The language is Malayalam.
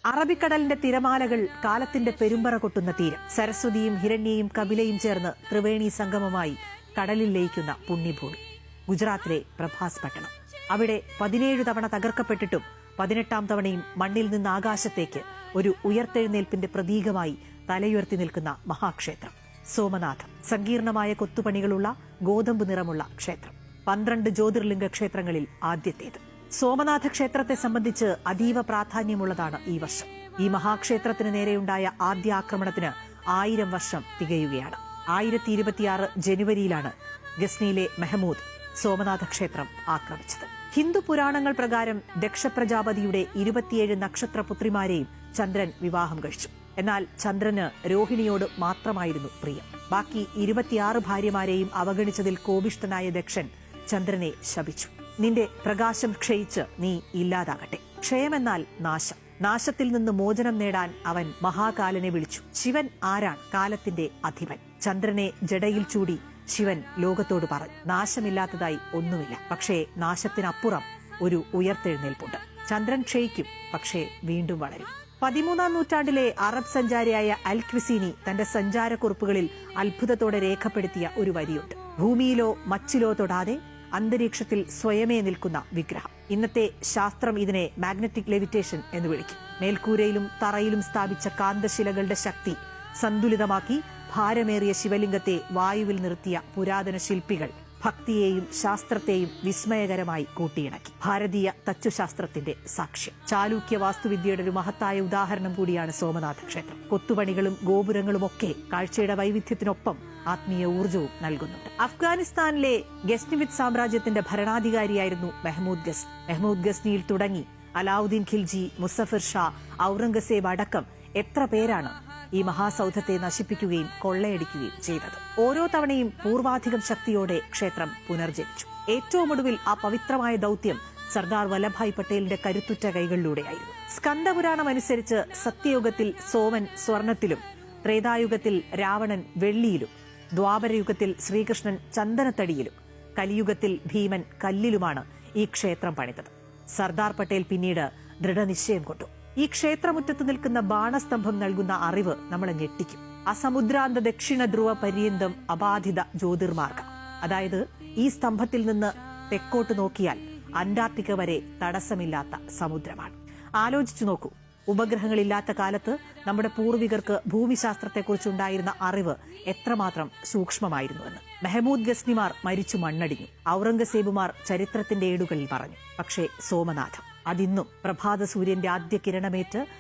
അറബിക്കടലിന്റെ തിരമാലകൾ കാലത്തിന്റെ പെരുമ്പറ കൊട്ടുന്ന തീരം. സരസ്വതിയും ഹിരണ്യയും കപിലയും ചേർന്ന് ത്രിവേണി സംഗമമായി കടലിൽ ലയിക്കുന്ന പുണ്യഭൂമി ഗുജറാത്തിലെ പ്രഭാസ് പട്ടണം. അവിടെ 17 തവണ തകർക്കപ്പെട്ടിട്ടും 18ാം തവണയും മണ്ണിൽ നിന്ന് ആകാശത്തേക്ക് ഒരു ഉയർത്തെഴുന്നേൽപ്പിന്റെ പ്രതീകമായി തലയുയർത്തി നിൽക്കുന്ന മഹാക്ഷേത്രം സോമനാഥം. സങ്കീർണമായ കൊത്തുപണികളുള്ള ഗോതമ്പ് നിറമുള്ള ക്ഷേത്രം. 12 ജ്യോതിർലിംഗ ക്ഷേത്രങ്ങളിൽ ആദ്യത്തേത്. സോമനാഥ ക്ഷേത്രത്തെ സംബന്ധിച്ച് അതീവ പ്രാധാന്യമുള്ളതാണ് ഈ വർഷം. ഈ മഹാക്ഷേത്രത്തിന് നേരെയുണ്ടായ ആദ്യ ആക്രമണത്തിന് 1000 വർഷം തികയുകയാണ്. 1026 ജനുവരിയിലാണ് ഗസ്നിയിലെ മെഹമൂദ് സോമനാഥ ക്ഷേത്രം ആക്രമിച്ചത്. ഹിന്ദു പുരാണങ്ങൾ പ്രകാരം ദക്ഷപ്രജാപതിയുടെ 27 നക്ഷത്രപുത്രിമാരെയും ചന്ദ്രൻ വിവാഹം കഴിച്ചു. എന്നാൽ ചന്ദ്രന് രോഹിണിയോട് മാത്രമായിരുന്നു പ്രിയം. ബാക്കി 26 ഭാര്യമാരെയും അവഗണിച്ചതിൽ കോപിഷ്ഠനായ ദക്ഷൻ ചന്ദ്രനെ ശപിച്ചു. നിന്റെ പ്രകാശം ക്ഷയിച്ച് നീ ഇല്ലാതാകട്ടെ. ക്ഷയമെന്നാൽ നാശം. നാശത്തിൽ നിന്ന് മോചനം നേടാൻ അവൻ മഹാകാലനെ വിളിച്ചു. ശിവൻ ആരാണ്? കാലത്തിന്റെ അധിപൻ. ചന്ദ്രനെ ജടയിൽ ചൂടി ശിവൻ ലോകത്തോട് പറഞ്ഞു, നാശമില്ലാത്തതായി ഒന്നുമില്ല. പക്ഷേ നാശത്തിനപ്പുറം ഒരു ഉയർത്തെഴുന്നേൽപ്പുണ്ട്. ചന്ദ്രൻ ക്ഷയിക്കും, പക്ഷേ വീണ്ടും വളരും. 13ാം നൂറ്റാണ്ടിലെ അറബ് സഞ്ചാരിയായ അൽ ക്വിസീനി തന്റെ സഞ്ചാരക്കുറിപ്പുകളിൽ അത്ഭുതത്തോടെ രേഖപ്പെടുത്തിയ ഒരു വരിയുണ്ട്. ഭൂമിയിലോ മച്ചിലോ തൊടാതെ അന്തരീക്ഷത്തിൽ സ്വയമേ നിൽക്കുന്ന വിഗ്രഹം. ഇന്നത്തെ ശാസ്ത്രം ഇതിനെ മാഗ്നറ്റിക് ലെവിറ്റേഷൻ എന്ന് വിളിക്കും. മേൽക്കൂരയിലും തറയിലും സ്ഥാപിച്ച കാന്തശിലകളുടെ ശക്തി സന്തുലിതമാക്കി ഭാരമേറിയ ശിവലിംഗത്തെ വായുവിൽ നിർത്തിയ പുരാതന ശില്പികൾ ഭക്തിയെയും ശാസ്ത്രത്തെയും വിസ്മയകരമായി കൂട്ടിയിണക്കി. ഭാരതീയ തച്ചുശാസ്ത്രത്തിന്റെ സാക്ഷ്യം. ചാലൂക്യ വാസ്തുവിദ്യയുടെ ഒരു മഹത്തായ ഉദാഹരണം കൂടിയാണ് സോമനാഥ ക്ഷേത്രം. കൊത്തുപണികളും ഗോപുരങ്ങളുമൊക്കെ കാഴ്ചയുടെ വൈവിധ്യത്തിനൊപ്പം ആത്മീയ ഊർജവും നൽകുന്നുണ്ട്. അഫ്ഗാനിസ്ഥാനിലെ ഗസ്നിവിദ് സാമ്രാജ്യത്തിന്റെ ഭരണാധികാരിയായിരുന്നു മെഹ്മൂദ് ഗസ്നി. മെഹ്മൂദ് ഗസ്നിയിൽ തുടങ്ങി അലാവുദ്ദീൻ ഖിൽജി, മുസഫിർ ഷാ, ഔറംഗസേബ് അടക്കം എത്ര പേരാണ് ഈ മഹാസൗധത്തെ നശിപ്പിക്കുകയും കൊള്ളയടിക്കുകയും ചെയ്തത്. ഓരോ തവണയും പൂർവാധികം ശക്തിയോടെ ക്ഷേത്രം പുനർജനിച്ചു. ഏറ്റവും ഒടുവിൽ ആ പവിത്രമായ ദൌത്യം സർദാർ വല്ലഭായ് പട്ടേലിന്റെ കരുത്തുറ്റ കൈകളിലൂടെയായിരുന്നു. സ്കന്ദപുരാണം അനുസരിച്ച് സത്യയുഗത്തിൽ സോമൻ സ്വർണത്തിലും, ത്രേതായുഗത്തിൽ രാവണൻ വെള്ളിയിലും, ദ്വാപരയുഗത്തിൽ ശ്രീകൃഷ്ണൻ ചന്ദനത്തടിയിലും, കലിയുഗത്തിൽ ഭീമൻ കല്ലിലുമാണ് ഈ ക്ഷേത്രം പണിതത്. സർദാർ പട്ടേൽ പിന്നീട് ദൃഢനിശ്ചയം കൊണ്ടു. ഈ ക്ഷേത്രമുറ്റത്ത് നിൽക്കുന്ന ബാണസ്തംഭം നൽകുന്ന അറിവ് നമ്മളെ ഞെട്ടിക്കും. അസമുദ്രാന്ത ദക്ഷിണ ധ്രുവ പര്യന്തം അബാധിത ജ്യോതിർമാർഗം. അതായത് ഈ സ്തംഭത്തിൽ നിന്ന് തെക്കോട്ട് നോക്കിയാൽ അന്റാർട്ടിക്ക വരെ തടസ്സമില്ലാത്ത സമുദ്രമാണ്. ആലോചിച്ചു നോക്കൂ, ഉപഗ്രഹങ്ങളില്ലാത്ത കാലത്ത് നമ്മുടെ പൂർവികർക്ക് ഭൂമിശാസ്ത്രത്തെക്കുറിച്ചുണ്ടായിരുന്ന അറിവ് എത്രമാത്രം സൂക്ഷ്മമായിരുന്നുവെന്ന്. മെഹമൂദ് ഗസ്നിമാർ മരിച്ചു മണ്ണടിഞ്ഞു. ഔറംഗസേബുമാർ ചരിത്രത്തിന്റെ ഏടുകളിൽ പറഞ്ഞു. പക്ഷേ സോമനാഥം അതിന്നും പ്രഭാത സൂര്യന്റെ ആദ്യ കിരണമേറ്റ്